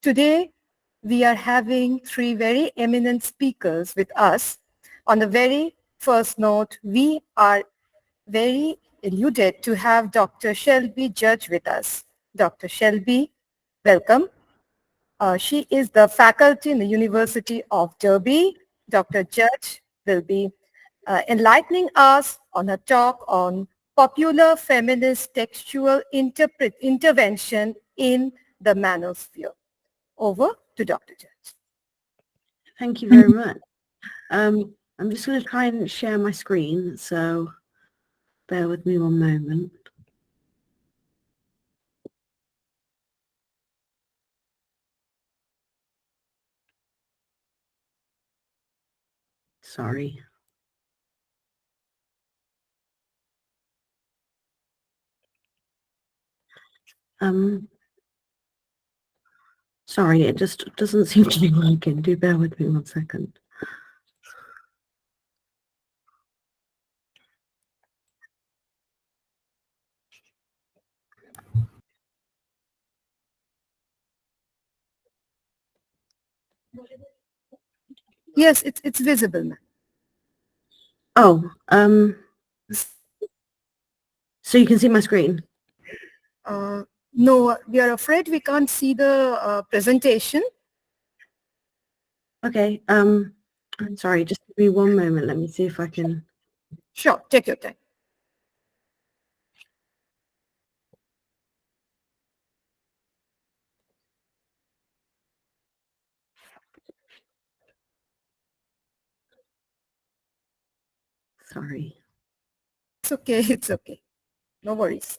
Today, we are having three very eminent speakers with us. On the very first note, we are very elated to have Dr. Shelby Judge with us. Dr. Shelby, welcome. She is the faculty in the University of Derby. Dr. Judge will be enlightening us on a talk on popular feminist textual intervention in the manosphere. Over to Dr. Judge. Thank you very much. I'm just going to try and share my screen, so bear with me one moment. Sorry. Sorry, it just doesn't seem to be working. Do bear with me one second. Yes, it's visible, ma'am. Oh, so you can see my screen? No, we are afraid we can't see the presentation. Okay, sorry, just give me one moment. Let me see if I can. Sure, take your time. Sorry. It's okay, it's okay. No worries.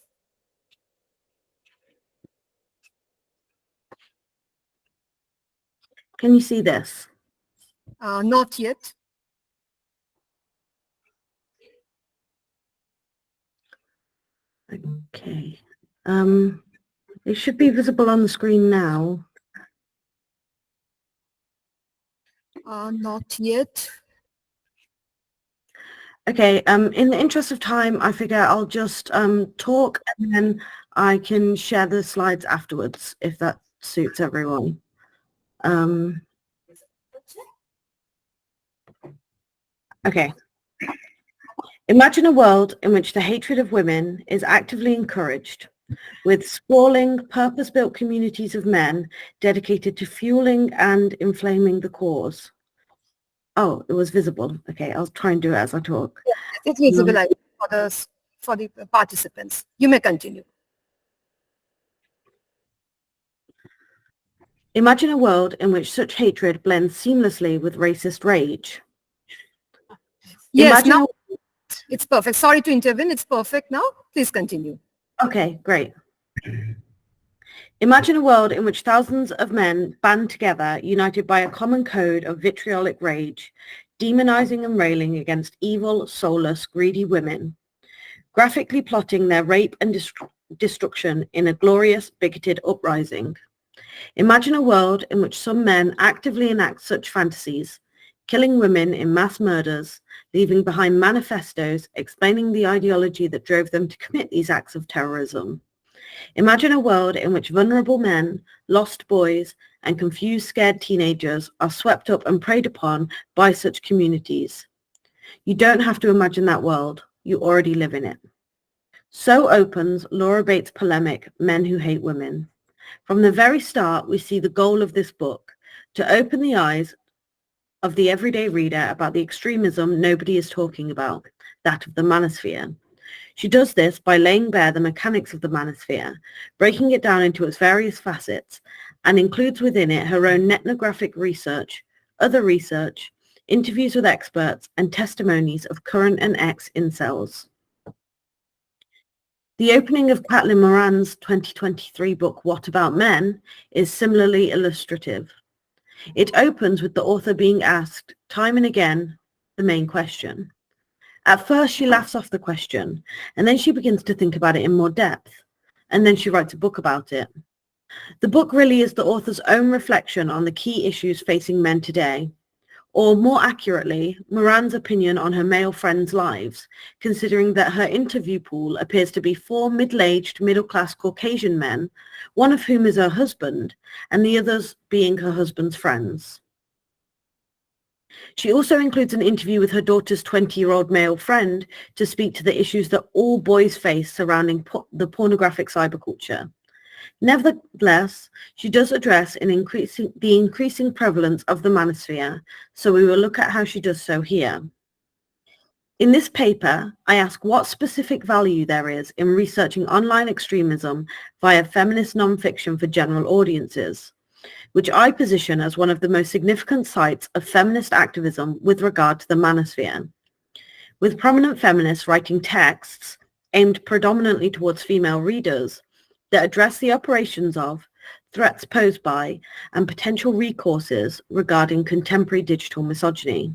Can you see this? Not yet. Okay. It should be visible on the screen now. Not yet. Okay, in the interest of time, I figure I'll just talk and then I can share the slides afterwards, if that suits everyone. Okay. Imagine a world in which the hatred of women is actively encouraged, with sprawling, purpose-built communities of men dedicated to fueling and inflaming the cause. Oh, it was visible. Okay, I'll try and do it as I talk. Yes, it's visible for the participants. You may continue. Imagine a world in which such hatred blends seamlessly with racist rage. Yes, Imagine now it's perfect. Sorry to intervene. It's perfect now. Please continue. Okay, great. Imagine a world in which thousands of men band together, united by a common code of vitriolic rage, demonizing and railing against evil, soulless, greedy women, graphically plotting their rape and destruction in a glorious, bigoted uprising. Imagine a world in which some men actively enact such fantasies, killing women in mass murders, leaving behind manifestos explaining the ideology that drove them to commit these acts of terrorism. Imagine a world in which vulnerable men, lost boys, and confused, scared teenagers are swept up and preyed upon by such communities. You don't have to imagine that world. You already live in it. So opens Laura Bates' polemic, Men Who Hate Women. From the very start, we see the goal of this book, to open the eyes of the everyday reader about the extremism nobody is talking about, that of the manosphere. She does this by laying bare the mechanics of the manosphere, breaking it down into its various facets, and includes within it her own ethnographic research, other research, interviews with experts, and testimonies of current and ex-incels. The opening of Caitlin Moran's 2023 book, What About Men, is similarly illustrative. It opens with the author being asked, time and again, the main question. At first, she laughs off the question, and then she begins to think about it in more depth, and then she writes a book about it. The book really is the author's own reflection on the key issues facing men today, or more accurately, Moran's opinion on her male friends' lives, considering that her interview pool appears to be 4 middle-aged, middle-class Caucasian men, one of whom is her husband, and the others being her husband's friends. She also includes an interview with her daughter's 20-year-old male friend to speak to the issues that all boys face surrounding the pornographic cyberculture. Nevertheless, she does address the increasing prevalence of the manosphere, so we will look at how she does so here. In this paper, I ask what specific value there is in researching online extremism via feminist nonfiction for general audiences, which I position as one of the most significant sites of feminist activism with regard to the manosphere. With prominent feminists writing texts aimed predominantly towards female readers that address the operations of, threats posed by, and potential recourses regarding contemporary digital misogyny.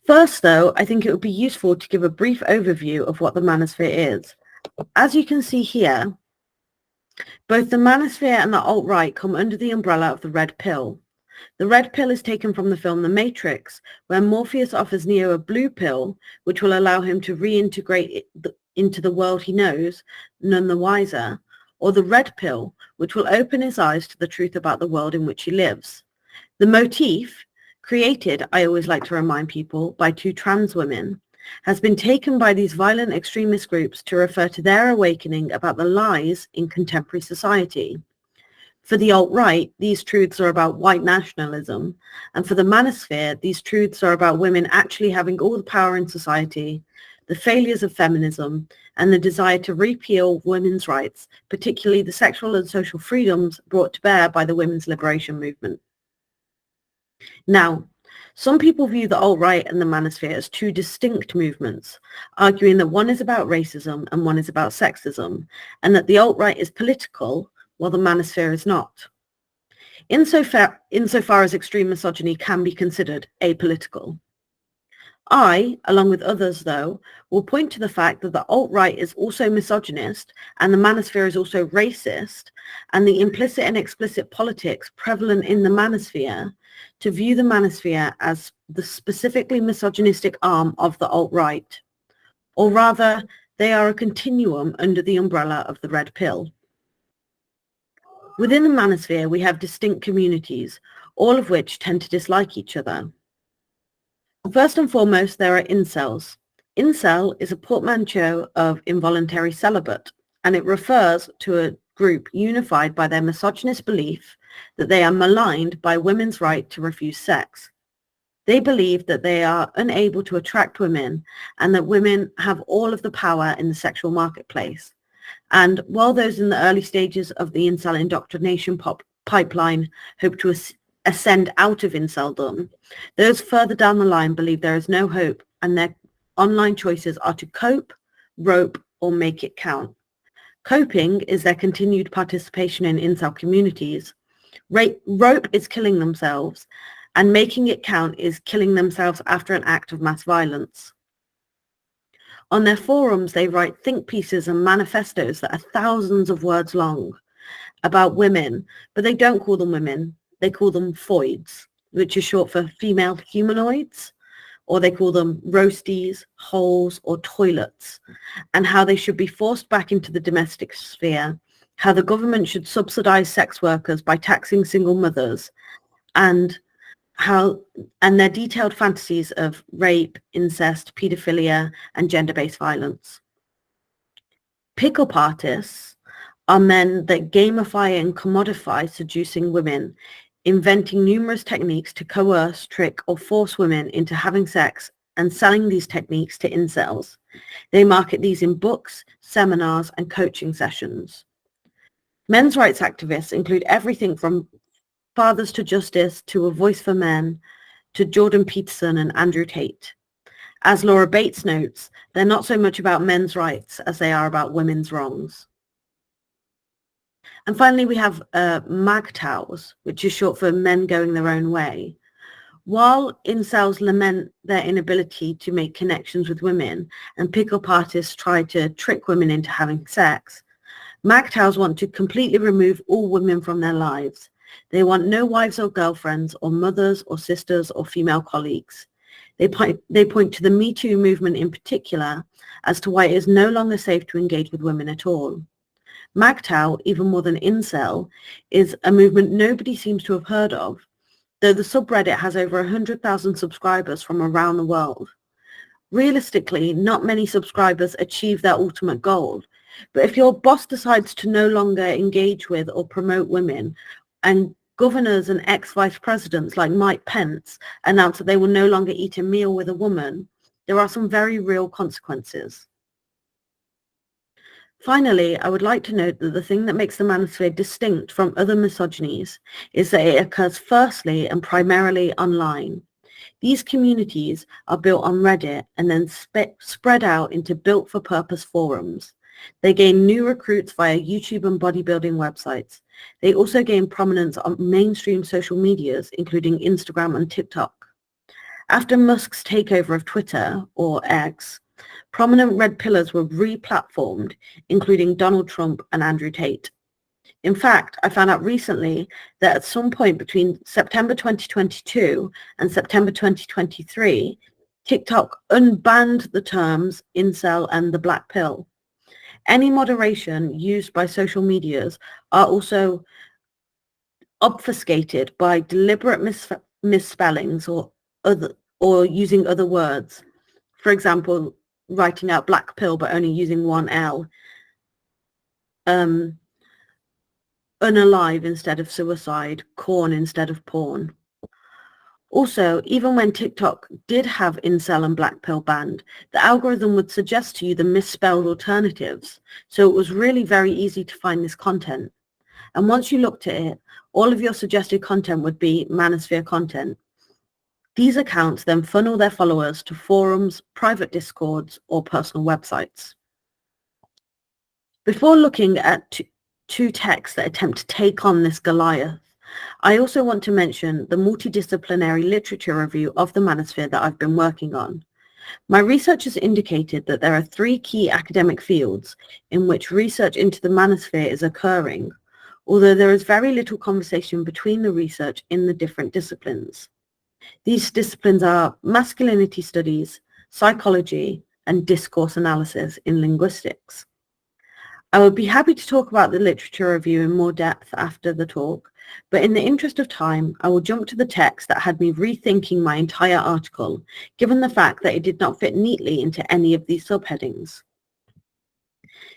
First, though, I think it would be useful to give a brief overview of what the manosphere is. As you can see here, both the manosphere and the alt-right come under the umbrella of the red pill. The red pill is taken from the film The Matrix, where Morpheus offers Neo a blue pill, which will allow him to reintegrate into the world he knows, none the wiser, or the red pill, which will open his eyes to the truth about the world in which he lives. The motif, created, I always like to remind people, by 2 trans women, has been taken by these violent extremist groups to refer to their awakening about the lies in contemporary society. For the alt-right, these truths are about white nationalism, and for the manosphere, these truths are about women actually having all the power in society, the failures of feminism, and the desire to repeal women's rights, particularly the sexual and social freedoms brought to bear by the women's liberation movement. Now, some people view the alt-right and the manosphere as 2 distinct movements, arguing that one is about racism and one is about sexism, and that the alt-right is political while the manosphere is not. Insofar as extreme misogyny can be considered apolitical. I, along with others though, will point to the fact that the alt-right is also misogynist and the manosphere is also racist, and the implicit and explicit politics prevalent in the manosphere to view the manosphere as the specifically misogynistic arm of the alt-right. Or rather, they are a continuum under the umbrella of the red pill. Within the manosphere, we have distinct communities, all of which tend to dislike each other. First and foremost, there are incels. Incel is a portmanteau of involuntary celibate, and it refers to a group unified by their misogynist belief that they are maligned by women's right to refuse sex. They believe that they are unable to attract women and that women have all of the power in the sexual marketplace. And while those in the early stages of the incel indoctrination pipeline hope to ascend out of inceldom, those further down the line believe there is no hope and their online choices are to cope, rope, or make it count. Coping is their continued participation in incel communities. Rope is killing themselves, and making it count is killing themselves after an act of mass violence. On their forums, they write think pieces and manifestos that are thousands of words long about women, but they don't call them women. They call them foids, which is short for female humanoids, or they call them roasties, holes, or toilets, and how they should be forced back into the domestic sphere, how the government should subsidize sex workers by taxing single mothers, and their detailed fantasies of rape, incest, pedophilia, and gender-based violence. Pick-up artists are men that gamify and commodify seducing women, inventing numerous techniques to coerce, trick, or force women into having sex and selling these techniques to incels. They market these in books, seminars, and coaching sessions. Men's rights activists include everything from Fathers to Justice to A Voice for Men to Jordan Peterson and Andrew Tate. As Laura Bates notes, they're not so much about men's rights as they are about women's wrongs. And finally, we have MGTOWs, which is short for men going their own way. While incels lament their inability to make connections with women and pick-up artists try to trick women into having sex, MGTOWs want to completely remove all women from their lives. They want no wives or girlfriends or mothers or sisters or female colleagues. They point to the Me Too movement in particular as to why it is no longer safe to engage with women at all. MGTOW, even more than incel, is a movement nobody seems to have heard of, though the subreddit has over 100,000 subscribers from around the world. Realistically, not many subscribers achieve their ultimate goal, but if your boss decides to no longer engage with or promote women, and governors and ex-vice presidents like Mike Pence announce that they will no longer eat a meal with a woman, there are some very real consequences. Finally, I would like to note that the thing that makes the Manosphere distinct from other misogynies is that it occurs firstly and primarily online. These communities are built on Reddit and then spread out into built-for-purpose forums. They gain new recruits via YouTube and bodybuilding websites. They also gain prominence on mainstream social medias, including Instagram and TikTok. After Musk's takeover of Twitter, or X, prominent red pillars were re-platformed, including Donald Trump and Andrew Tate. In fact, I found out recently that at some point between September 2022 and September 2023, TikTok unbanned the terms incel and the black pill. Any moderation used by social medias are also obfuscated by deliberate misspellings or using other words. For example, writing out black pill but only using one L. Unalive instead of suicide, corn instead of porn. Also, even when TikTok did have incel and black pill banned, the algorithm would suggest to you the misspelled alternatives, so it was really very easy to find this content. And once you looked at it, all of your suggested content would be Manosphere content. These accounts then funnel their followers to forums, private discords, or personal websites. Before looking at two texts that attempt to take on this Goliath, I also want to mention the multidisciplinary literature review of the Manosphere that I've been working on. My research has indicated that there are 3 key academic fields in which research into the Manosphere is occurring, although there is very little conversation between the research in the different disciplines. These disciplines are masculinity studies, psychology, and discourse analysis in linguistics. I would be happy to talk about the literature review in more depth after the talk, but in the interest of time, I will jump to the text that had me rethinking my entire article, given the fact that it did not fit neatly into any of these subheadings.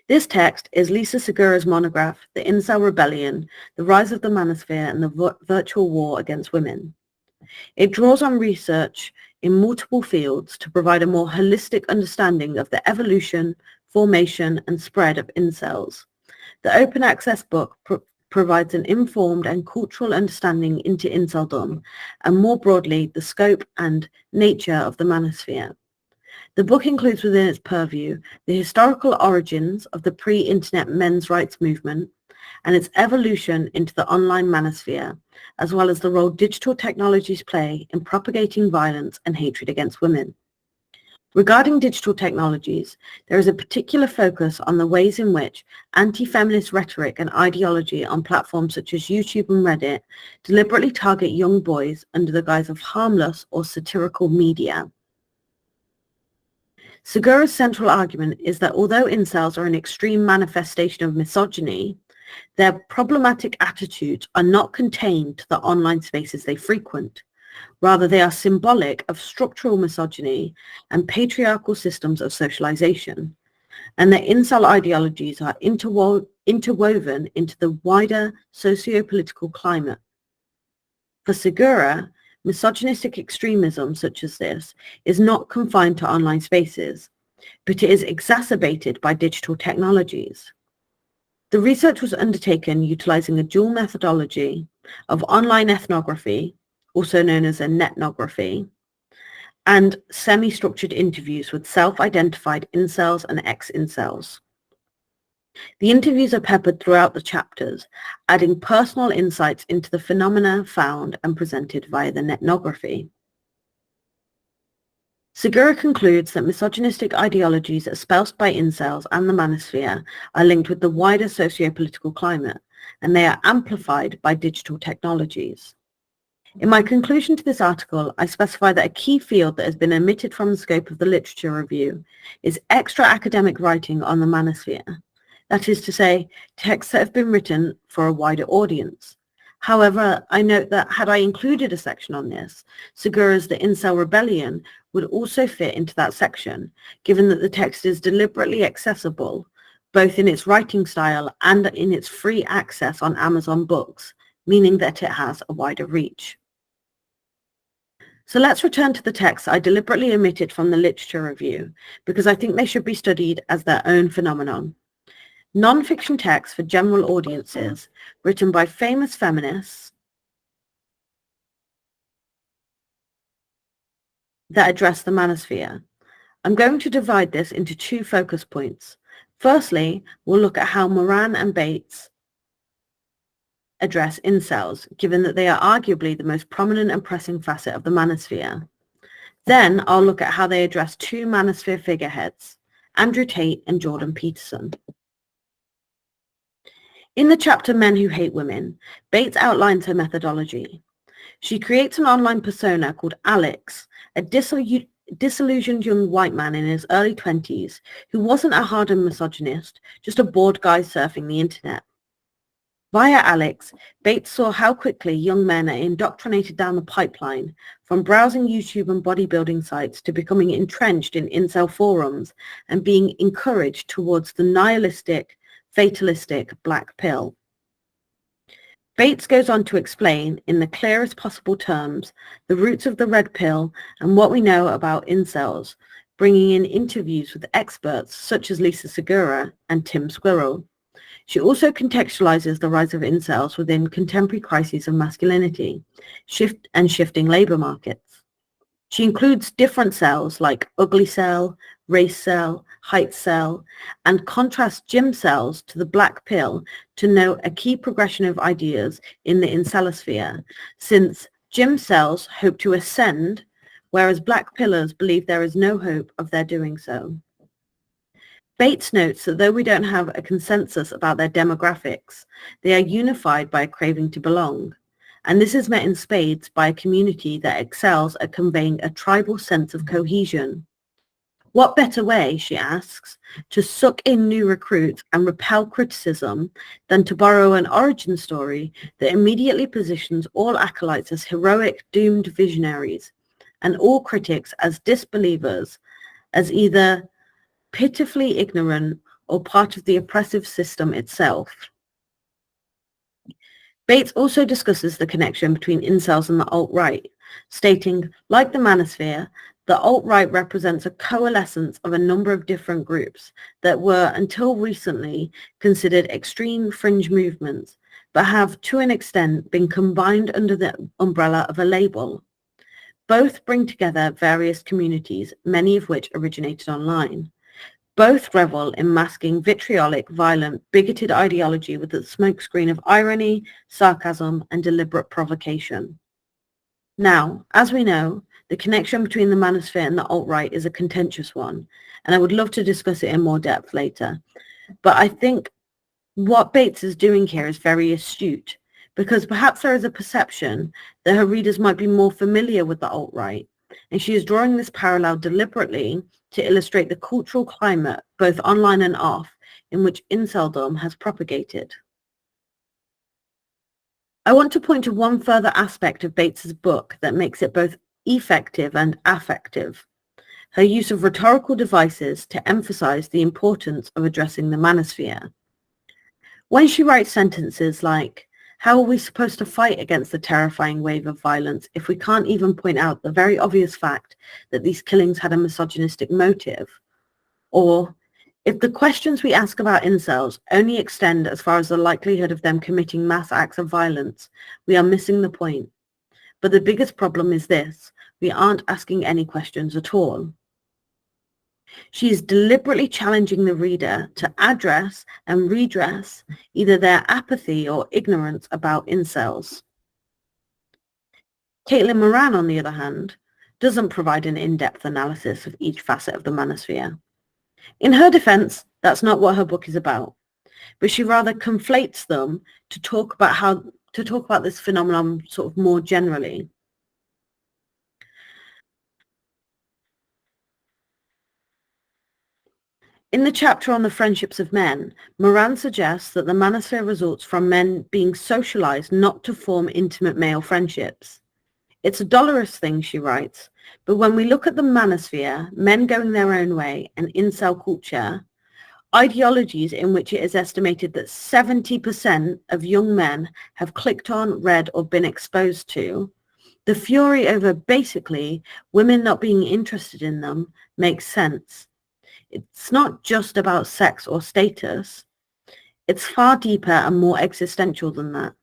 This text is Lisa Segura's monograph, The Incel Rebellion, The Rise of the Manosphere and the Virtual War Against Women. It draws on research in multiple fields to provide a more holistic understanding of the evolution, formation, and spread of incels. The open access book provides an informed and cultural understanding into inceldom, and more broadly, the scope and nature of the Manosphere. The book includes within its purview the historical origins of the pre-internet men's rights movement and its evolution into the online manosphere, as well as the role digital technologies play in propagating violence and hatred against women. Regarding digital technologies, there is a particular focus on the ways in which anti-feminist rhetoric and ideology on platforms such as YouTube and Reddit deliberately target young boys under the guise of harmless or satirical media. Segura's central argument is that although incels are an extreme manifestation of misogyny, their problematic attitudes are not contained to the online spaces they frequent. Rather, they are symbolic of structural misogyny and patriarchal systems of socialization, and that incel ideologies are interwoven into the wider socio-political climate. For Segura, misogynistic extremism such as this is not confined to online spaces, but it is exacerbated by digital technologies. The research was undertaken utilizing a dual methodology of online ethnography, also known as a netnography, and semi-structured interviews with self-identified incels and ex-incels. The interviews are peppered throughout the chapters, adding personal insights into the phenomena found and presented via the netnography. Segura concludes that misogynistic ideologies espoused by incels and the manosphere are linked with the wider socio-political climate, and they are amplified by digital technologies. In my conclusion to this article, I specify that a key field that has been omitted from the scope of the literature review is extra academic writing on the manosphere. That is to say, texts that have been written for a wider audience. However, I note that had I included a section on this, Segura's The Incel Rebellion would also fit into that section, given that the text is deliberately accessible, both in its writing style and in its free access on Amazon Books, meaning that it has a wider reach. So let's return to the texts I deliberately omitted from the literature review, because I think they should be studied as their own phenomenon. Non-fiction texts for general audiences, written by famous feminists that address the manosphere. I'm going to divide this into two focus points. Firstly, we'll look at how Moran and Bates address incels, given that they are arguably the most prominent and pressing facet of the manosphere. Then I'll look at how they address two manosphere figureheads, Andrew Tate and Jordan Peterson. In the chapter Men Who Hate Women, Bates outlines her methodology. She creates an online persona called Alex, a disillusioned young white man in his early 20s who wasn't a hardened misogynist, just a bored guy surfing the internet. Via Alex, Bates saw how quickly young men are indoctrinated down the pipeline, from browsing YouTube and bodybuilding sites to becoming entrenched in incel forums and being encouraged towards the nihilistic, fatalistic black pill. Bates goes on to explain, in the clearest possible terms, the roots of the red pill and what we know about incels, bringing in interviews with experts such as Lisa Segura and Tim Squirrel. She also contextualizes the rise of incels within contemporary crises of masculinity, shifting labor markets. She includes different cells like ugly cell, race cell, height cell, and contrasts gym cells to the black pill to note a key progression of ideas in the incelosphere, since gym cells hope to ascend, whereas black pillars believe there is no hope of their doing so. Bates notes that though we don't have a consensus about their demographics, they are unified by a craving to belong, and this is met in spades by a community that excels at conveying a tribal sense of cohesion. What better way, she asks, to suck in new recruits and repel criticism than to borrow an origin story that immediately positions all acolytes as heroic, doomed visionaries, and all critics as disbelievers, as either pitifully ignorant or part of the oppressive system itself. Bates also discusses the connection between incels and the alt-right, stating, like the manosphere, the alt-right represents a coalescence of a number of different groups that were, until recently, considered extreme fringe movements, but have, to an extent, been combined under the umbrella of a label. Both bring together various communities, many of which originated online. Both revel in masking vitriolic, violent, bigoted ideology with the smokescreen of irony, sarcasm, and deliberate provocation. Now, as we know, the connection between the manosphere and the alt-right is a contentious one, and I would love to discuss it in more depth later. But I think what Bates is doing here is very astute, because perhaps there is a perception that her readers might be more familiar with the alt-right, and she is drawing this parallel deliberately to illustrate the cultural climate, both online and off, in which inceldom has propagated. I want to point to one further aspect of Bates's book that makes it both effective and affective: her use of rhetorical devices to emphasize the importance of addressing the manosphere. When she writes sentences like, "How are we supposed to fight against the terrifying wave of violence if we can't even point out the very obvious fact that these killings had a misogynistic motive?" Or, "If the questions we ask about incels only extend as far as the likelihood of them committing mass acts of violence, we are missing the point. But the biggest problem is this: we aren't asking any questions at all." She is deliberately challenging the reader to address and redress either their apathy or ignorance about incels. Caitlin Moran, on the other hand, doesn't provide an in-depth analysis of each facet of the manosphere. In her defense, that's not what her book is about. but she rather conflates them to talk about this phenomenon sort of more generally. In the chapter on the friendships of men, Moran suggests that the manosphere results from men being socialized not to form intimate male friendships. It's a dolorous thing, she writes, but when we look at the manosphere, men going their own way, and incel culture, ideologies in which it is estimated that 70% of young men have clicked on, read, or been exposed to, the fury over basically women not being interested in them makes sense. It's not just about sex or status. It's far deeper and more existential than that.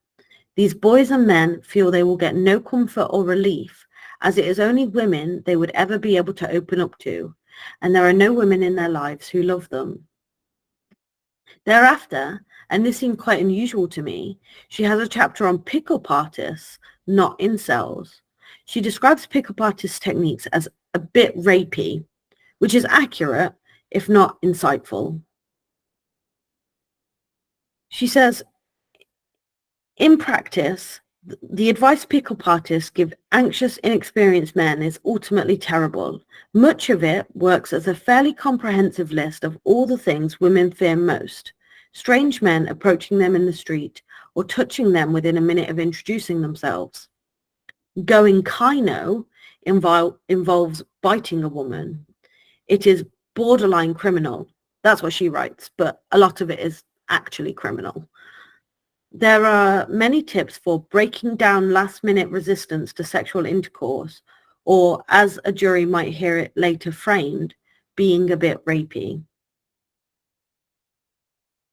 These boys and men feel they will get no comfort or relief, as it is only women they would ever be able to open up to, and there are no women in their lives who love them. Thereafter, and this seemed quite unusual to me, she has a chapter on pick-up artists, not incels. She describes pick-up artist techniques as a bit rapey, which is accurate, if not insightful. She says, in practice, the advice pick-up artists give anxious, inexperienced men is ultimately terrible. Much of it works as a fairly comprehensive list of all the things women fear most. Strange men approaching them in the street or touching them within a minute of introducing themselves. Going kino involves biting a woman. It is borderline criminal. That's what she writes, but a lot of it is actually criminal. There are many tips for breaking down last-minute resistance to sexual intercourse, or as a jury might hear it later framed, being a bit rapey.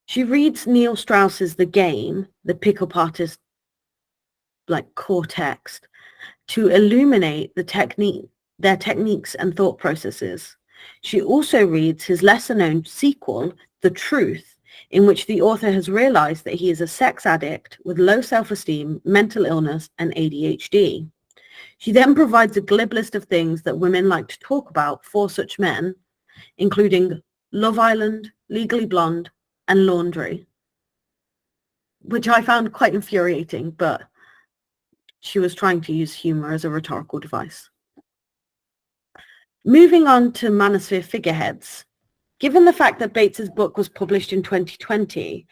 She reads Neil Strauss's The Game, the pick-up artist core text, to illuminate their techniques and thought processes. She also reads his lesser-known sequel, The Truth, in which the author has realized that he is a sex addict with low self-esteem, mental illness, and ADHD. She then provides a glib list of things that women like to talk about for such men, including Love Island, Legally Blonde, and laundry, which I found quite infuriating, but she was trying to use humor as a rhetorical device. Moving on to Manosphere figureheads. Given the fact that Bates's book was published in 2020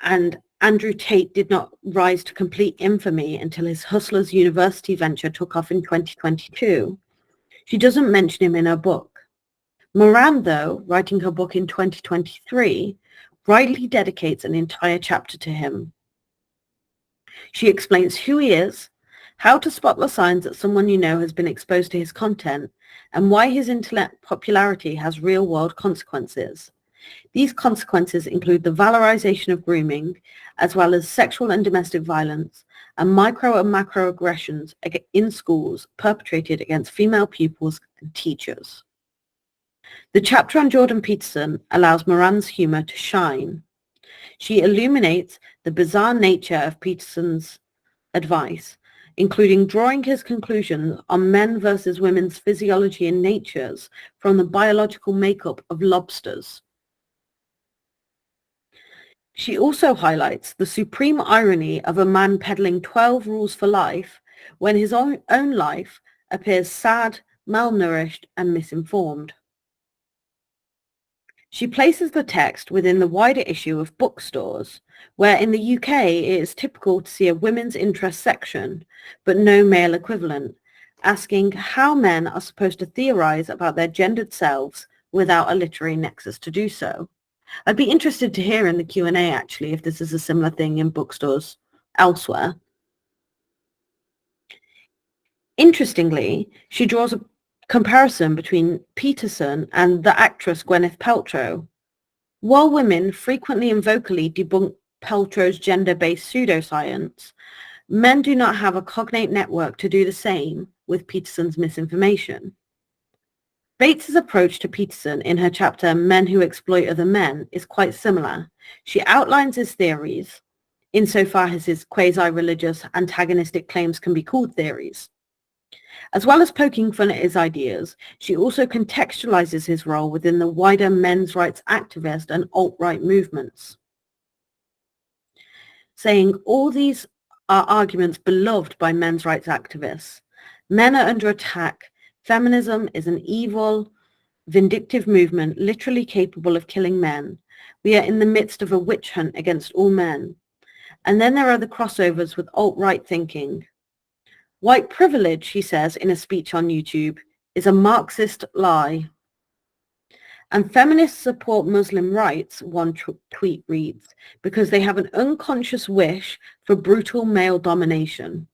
and Andrew Tate did not rise to complete infamy until his Hustlers University venture took off in 2022, she doesn't mention him in her book. Moran, though, writing her book in 2023, rightly dedicates an entire chapter to him. She explains who he is, how to spot the signs that someone you know has been exposed to his content, and why his internet popularity has real-world consequences. These consequences include the valorization of grooming, as well as sexual and domestic violence, and micro and macroaggressions in schools perpetrated against female pupils and teachers. The chapter on Jordan Peterson allows Moran's humor to shine. She illuminates the bizarre nature of Peterson's advice, including drawing his conclusions on men versus women's physiology and natures from the biological makeup of lobsters. She also highlights the supreme irony of a man peddling 12 rules for life when his own life appears sad, malnourished, and misinformed. She places the text within the wider issue of bookstores, where in the UK it is typical to see a women's interest section, but no male equivalent, asking how men are supposed to theorize about their gendered selves without a literary nexus to do so. I'd be interested to hear in the Q&A actually if this is a similar thing in bookstores elsewhere. Interestingly, she draws a comparison between Peterson and the actress Gwyneth Paltrow. While women frequently and vocally debunk Paltrow's gender-based pseudoscience, men do not have a cognate network to do the same with Peterson's misinformation. Bates's approach to Peterson in her chapter Men Who Exploit Other Men is quite similar. She outlines his theories, insofar as his quasi-religious antagonistic claims can be called theories. As well as poking fun at his ideas, she also contextualizes his role within the wider men's rights activist and alt-right movements. saying all these are arguments beloved by men's rights activists. Men are under attack. Feminism is an evil, vindictive movement literally capable of killing men. We are in the midst of a witch hunt against all men. And then there are the crossovers with alt-right thinking. White privilege, he says in a speech on YouTube, is a Marxist lie. And feminists support Muslim rights, one tweet reads, because they have an unconscious wish for brutal male domination.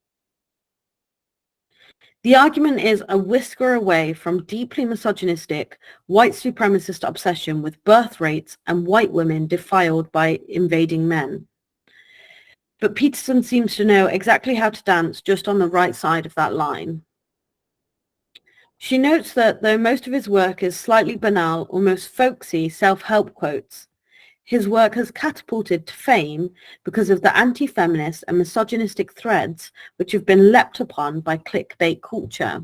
The argument is a whisker away from deeply misogynistic, white supremacist obsession with birth rates and white women defiled by invading men. But Peterson seems to know exactly how to dance just on the right side of that line. She notes that though most of his work is slightly banal, almost folksy self-help quotes, his work has catapulted to fame because of the anti-feminist and misogynistic threads which have been leapt upon by clickbait culture.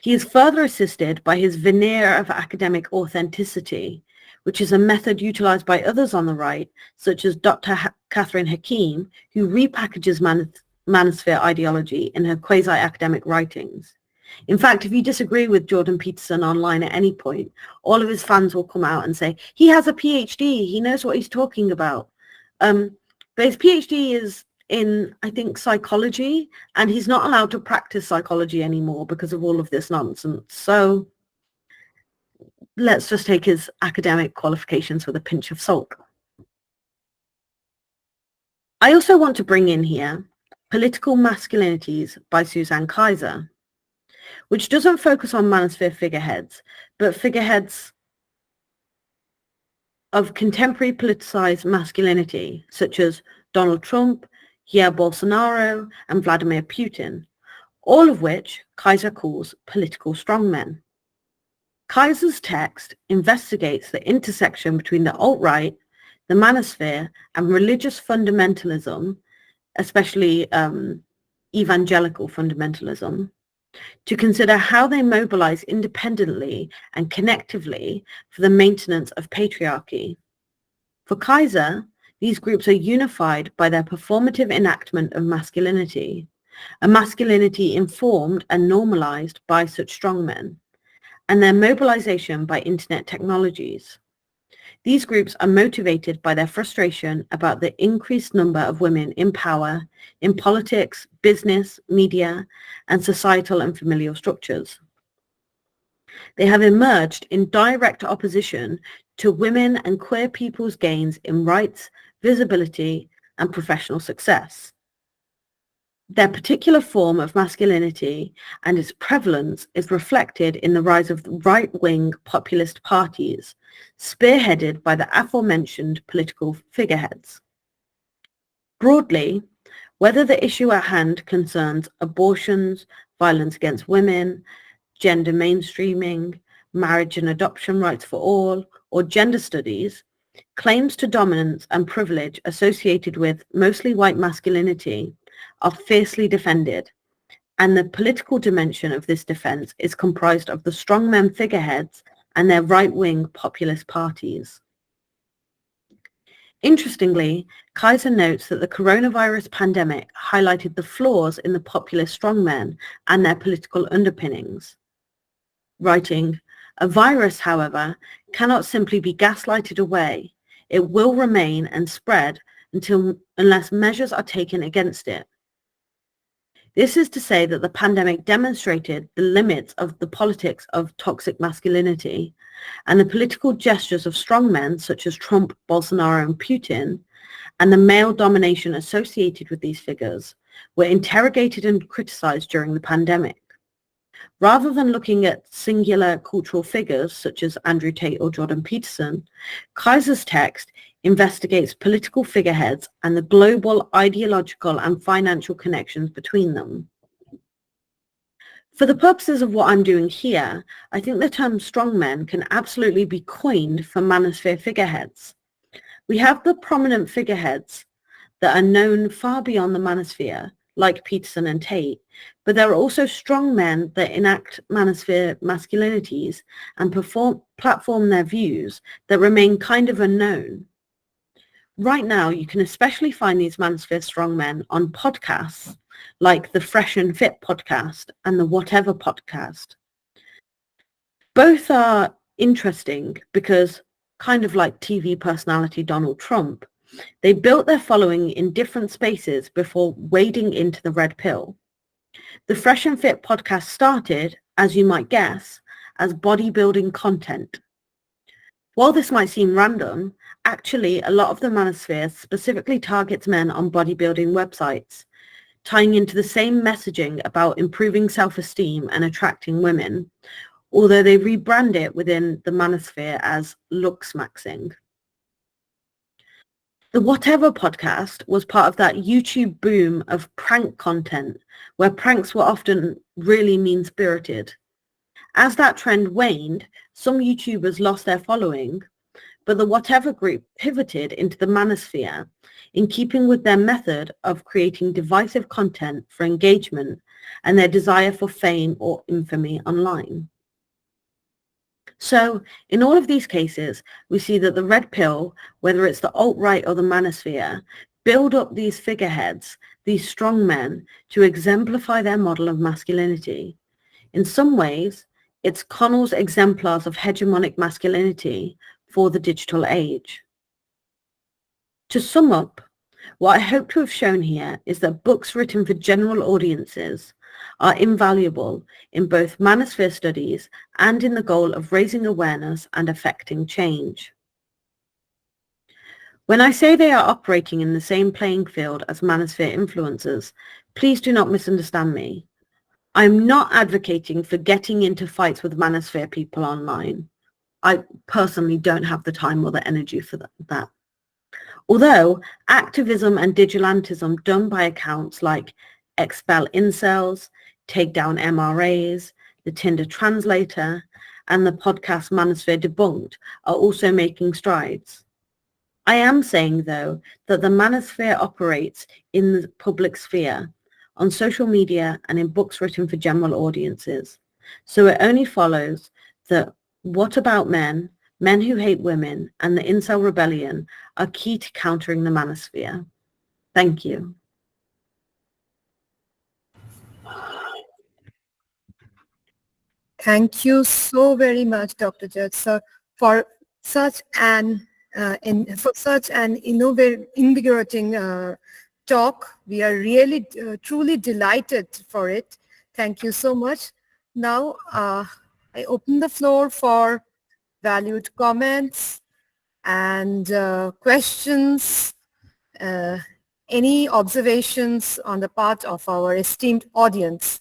He is further assisted by his veneer of academic authenticity, which is a method utilized by others on the right, such as Dr. Catherine Hakeem, who repackages Manosphere ideology in her quasi-academic writings. In fact, if you disagree with Jordan Peterson online at any point, all of his fans will come out and say, he has a PhD, he knows what he's talking about. But his PhD is in, I think, psychology, and he's not allowed to practice psychology anymore because of all of this nonsense. So let's just take his academic qualifications with a pinch of salt. I also want to bring in here Political Masculinities by Suzanne Kaiser, which doesn't focus on manosphere figureheads, but figureheads of contemporary politicized masculinity, such as Donald Trump, Jair Bolsonaro, and Vladimir Putin, all of which Kaiser calls political strongmen. Kaiser's text investigates the intersection between the alt-right, the manosphere, and religious fundamentalism, especially evangelical fundamentalism, to consider how they mobilize independently and connectively for the maintenance of patriarchy. For Kaiser, these groups are unified by their performative enactment of masculinity, a masculinity informed and normalized by such strongmen, and their mobilization by internet technologies. These groups are motivated by their frustration about the increased number of women in power in politics, business, media, and societal and familial structures. They have emerged in direct opposition to women and queer people's gains in rights, visibility, and professional success. Their particular form of masculinity and its prevalence is reflected in the rise of right-wing populist parties, spearheaded by the aforementioned political figureheads. Broadly, whether the issue at hand concerns abortions, violence against women, gender mainstreaming, marriage and adoption rights for all, or gender studies, claims to dominance and privilege associated with mostly white masculinity are fiercely defended, and the political dimension of this defense is comprised of the strongmen figureheads and their right-wing populist parties. Interestingly, Kaiser notes that the coronavirus pandemic highlighted the flaws in the populist strongmen and their political underpinnings, writing, "A virus, however, cannot simply be gaslighted away. It will remain and spread unless measures are taken against it. This is to say that the pandemic demonstrated the limits of the politics of toxic masculinity, and the political gestures of strongmen such as Trump, Bolsonaro, and Putin, and the male domination associated with these figures were interrogated and criticized during the pandemic. Rather than looking at singular cultural figures such as Andrew Tate or Jordan Peterson, Kaiser's text investigates political figureheads and the global ideological and financial connections between them. For the purposes of what I'm doing here, I think the term strongmen can absolutely be coined for manosphere figureheads. We have the prominent figureheads that are known far beyond the manosphere, like Peterson and Tate, but there are also strong men that enact manosphere masculinities and platform their views that remain kind of unknown. Right now, you can especially find these Manosphere strongmen on podcasts like the Fresh and Fit podcast and the Whatever podcast. Both are interesting because, kind of like TV personality Donald Trump, they built their following in different spaces before wading into the red pill. The Fresh and Fit podcast started, as you might guess, as bodybuilding content. While this might seem random, actually a lot of the Manosphere specifically targets men on bodybuilding websites, tying into the same messaging about improving self-esteem and attracting women, although they rebrand it within the Manosphere as looks-maxing. The Whatever podcast was part of that YouTube boom of prank content, where pranks were often really mean-spirited. As that trend waned, some YouTubers lost their following, but the Whatever group pivoted into the Manosphere in keeping with their method of creating divisive content for engagement and their desire for fame or infamy online. So in all of these cases, we see that the red pill, whether it's the alt-right or the Manosphere, build up these figureheads, these strong men, to exemplify their model of masculinity. In some ways, it's Connell's exemplars of hegemonic masculinity for the digital age. To sum up, what I hope to have shown here is that books written for general audiences are invaluable in both Manosphere studies and in the goal of raising awareness and affecting change. When I say they are operating in the same playing field as Manosphere influencers, please do not misunderstand me. I'm not advocating for getting into fights with Manosphere people online. I personally don't have the time or the energy for that. Although activism and vigilantism done by accounts like Expel Incels, Take Down MRAs, the Tinder Translator, and the podcast Manosphere Debunked are also making strides. I am saying, though, that the Manosphere operates in the public sphere, on social media and in books written for general audiences. So it only follows that What About Men, Men Who Hate Women, and the Incel Rebellion are key to countering the Manosphere. Thank you. Thank you so very much, Dr. Judge, sir, for such an invigorating talk. We are really truly delighted for it. Thank you so much. Now I open the floor for valued comments and questions. Any observations on the part of our esteemed audience?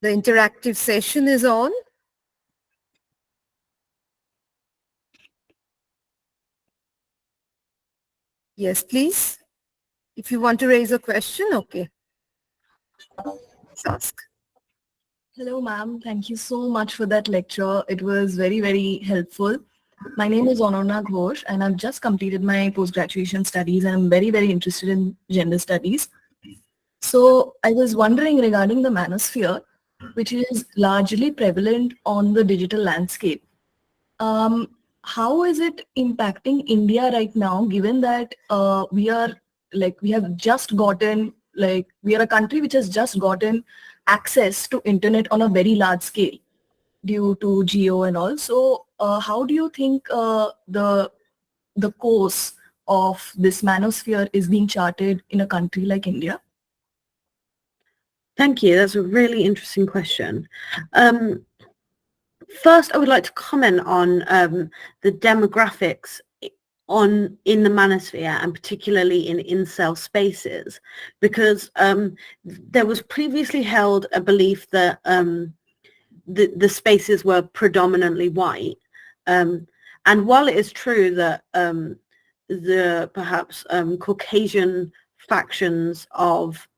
The interactive session is on. Yes, please. If you want to raise a question, okay. Let's ask. Hello, ma'am. Thank you so much for that lecture. It was very, very helpful. My name is Anurna Ghosh, and I've just completed my post-graduation studies, and I'm very, very interested in gender studies. So I was wondering regarding the manosphere, which is largely prevalent on the digital landscape. How is it impacting India right now, given that we are we are a country which has just gotten access to internet on a very large scale due to geo and all. So how do you think the course of this manosphere is being charted in a country like India? Thank you. That's a really interesting question. First, I would like to comment on the demographics in the manosphere and particularly in incel spaces, because there was previously held a belief that the spaces were predominantly white. And while it is true that the perhaps Caucasian factions of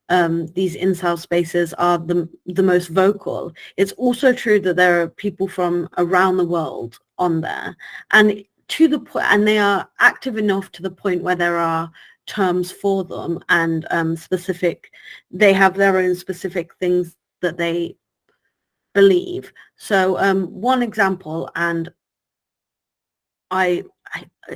these incel spaces are the most vocal, it's also true that there are people from around the world on there, and to the point, and they are active enough to the point where there are terms for them and they have their own specific things that they believe. So one example, and I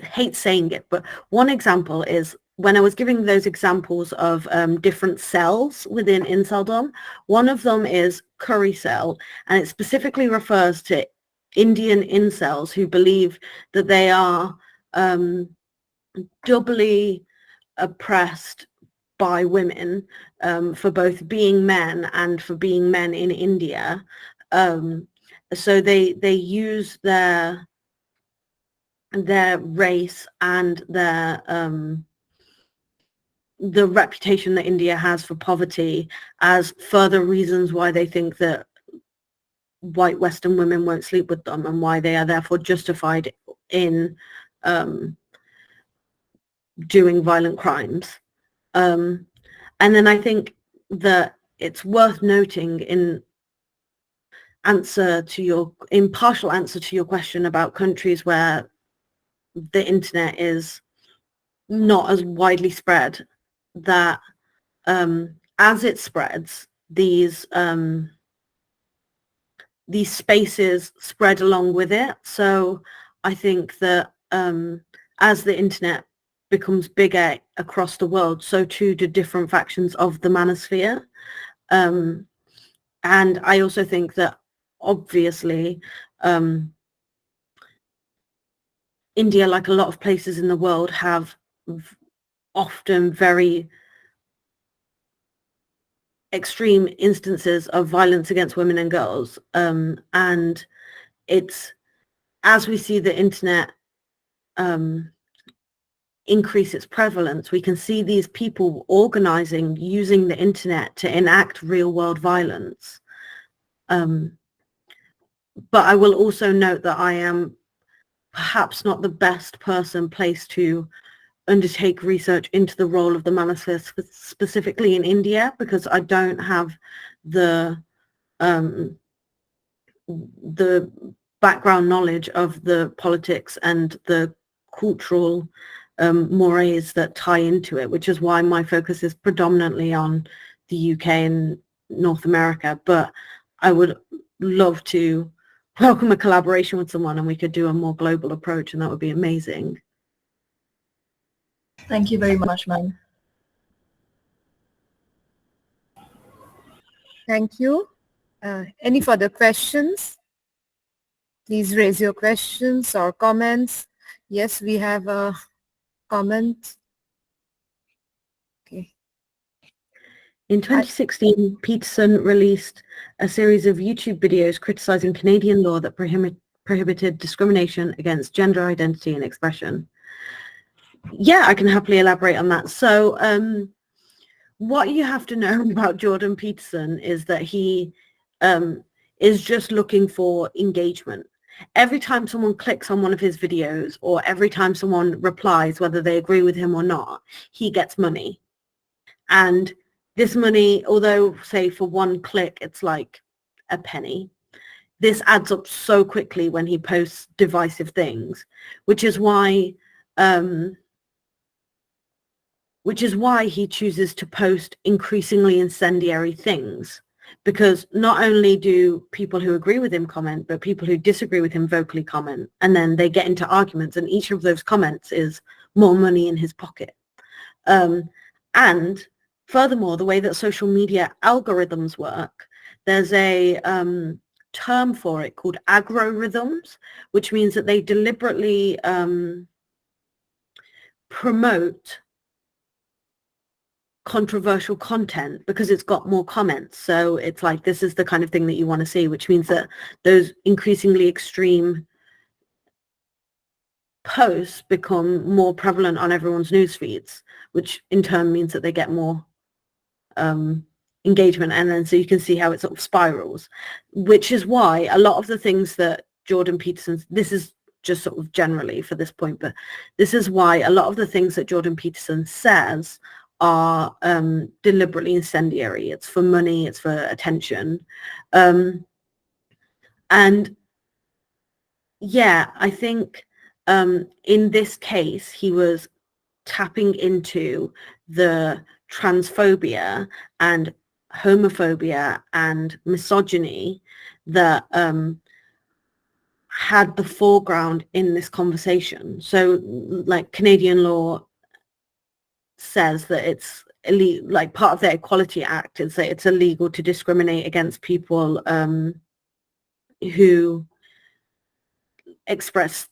hate saying it, but one example is when I was giving those examples of different cells within inceldom, one of them is curry cell, and it specifically refers to Indian incels who believe that they are doubly oppressed by women for both being men and for being men in India. So they use their race and their the reputation that India has for poverty as further reasons why they think that white Western women won't sleep with them, and why they are therefore justified in doing violent crimes. And then I think that it's worth noting in partial answer to your question about countries where the internet is not as widely spread, that as it spreads, these spaces spread along with it. So I think that as the internet becomes bigger across the world, so too do different factions of the manosphere. And I also think that obviously India, like a lot of places in the world, have often very extreme instances of violence against women and girls. And it's, as we see the internet increase its prevalence, we can see these people organizing using the internet to enact real world violence. But I will also note that I am perhaps not the best person placed to undertake research into the role of the Manosphere specifically in India, because I don't have the background knowledge of the politics and the cultural mores that tie into it, which is why my focus is predominantly on the UK and North America. But I would love to welcome a collaboration with someone, and we could do a more global approach, and that would be amazing. Thank you very much, ma'am. Thank you. Any further questions? Please raise your questions or comments. Yes, we have a comment. Okay. In 2016, Peterson released a series of YouTube videos criticizing Canadian law that prohibited discrimination against gender identity and expression. Yeah, I can happily elaborate on that. So what you have to know about Jordan Peterson is that he is just looking for engagement. Every time someone clicks on one of his videos, or every time someone replies, whether they agree with him or not, he gets money. And this money, although say for one click it's like a penny, this adds up so quickly when he posts divisive things, which is why he chooses to post increasingly incendiary things, because not only do people who agree with him comment, but people who disagree with him vocally comment, and then they get into arguments, and each of those comments is more money in his pocket. And furthermore, the way that social media algorithms work, there's a term for it called agorithms, which means that they deliberately promote controversial content because it's got more comments. So it's like, this is the kind of thing that you want to see, which means that those increasingly extreme posts become more prevalent on everyone's news feeds, which in turn means that they get more engagement. And then so you can see how it sort of spirals, which is why a lot of the things that Jordan Peterson, this is just sort of generally for this point, but this is why a lot of the things that Jordan Peterson says are deliberately incendiary. It's for money, it's for attention. And yeah, I think in this case, he was tapping into the transphobia and homophobia and misogyny that had the foreground in this conversation. So like Canadian law says that it's like part of the Equality Act is that it's illegal to discriminate against people who express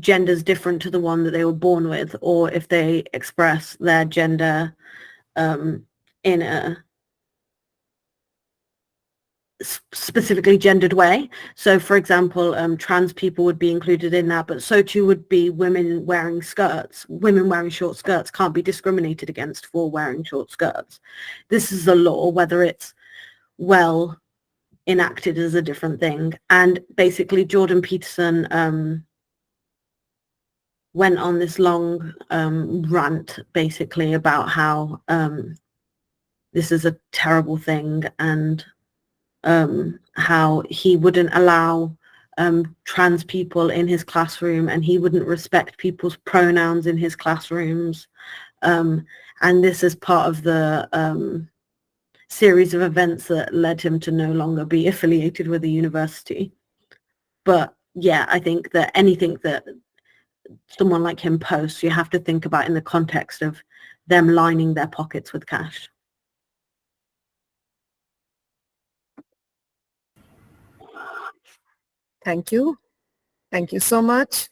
genders different to the one that they were born with, or if they express their gender in a specifically gendered way. So for example, trans people would be included in that, but so too would be women wearing skirts. Women wearing short skirts can't be discriminated against for wearing short skirts. This is a law, whether it's well enacted is a different thing. And basically Jordan Peterson went on this long rant basically about how this is a terrible thing, and how he wouldn't allow trans people in his classroom, and he wouldn't respect people's pronouns in his classrooms. And this is part of the series of events that led him to no longer be affiliated with the university. But yeah, I think that anything that someone like him posts, you have to think about in the context of them lining their pockets with cash. Thank you. Thank you so much.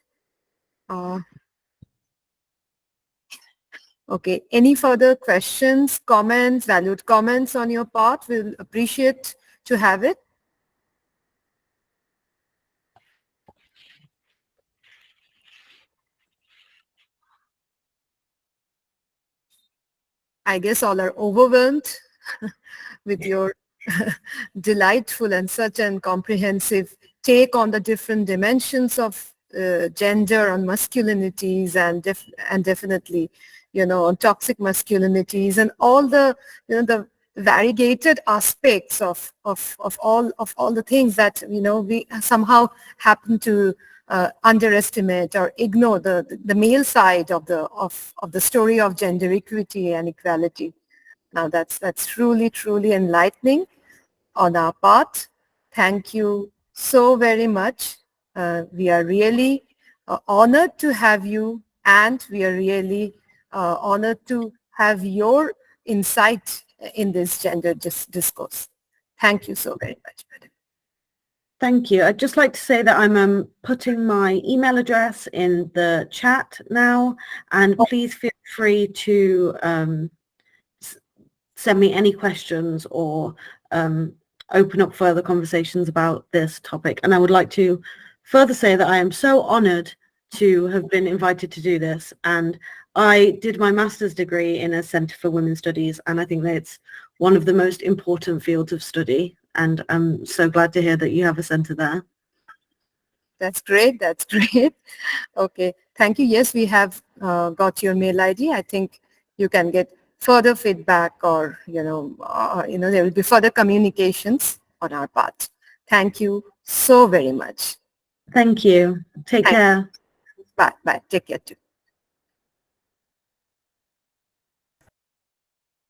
Okay, any further questions, comments, valued comments on your part? We'll appreciate to have it. I guess all are overwhelmed with your delightful and such an comprehensive take on the different dimensions of gender, on masculinities, and definitely, on toxic masculinities, and all the, the variegated aspects of all the things that we somehow happen to underestimate or ignore the male side of the story of gender equity and equality. Now that's truly enlightening on our part. Thank you so very much. We are really honored to have you, and we are really honored to have your insight in this gender discourse. Thank you so very much, madam. Thank you. I'd just like to say that I'm putting my email address in the chat now, and please feel free to send me any questions or open up further conversations about this topic. And I would like to further say that I am so honored to have been invited to do this. And I did my master's degree in a Centre for Women's Studies, and I think that it's one of the most important fields of study. And I'm so glad to hear that you have a centre there. That's great. That's great. Okay. Thank you. Yes, we have got your mail ID. I think you can get further feedback, or, there will be further communications on our part. Thank you so very much. Thank you. Take care. Bye. Bye. Take care too.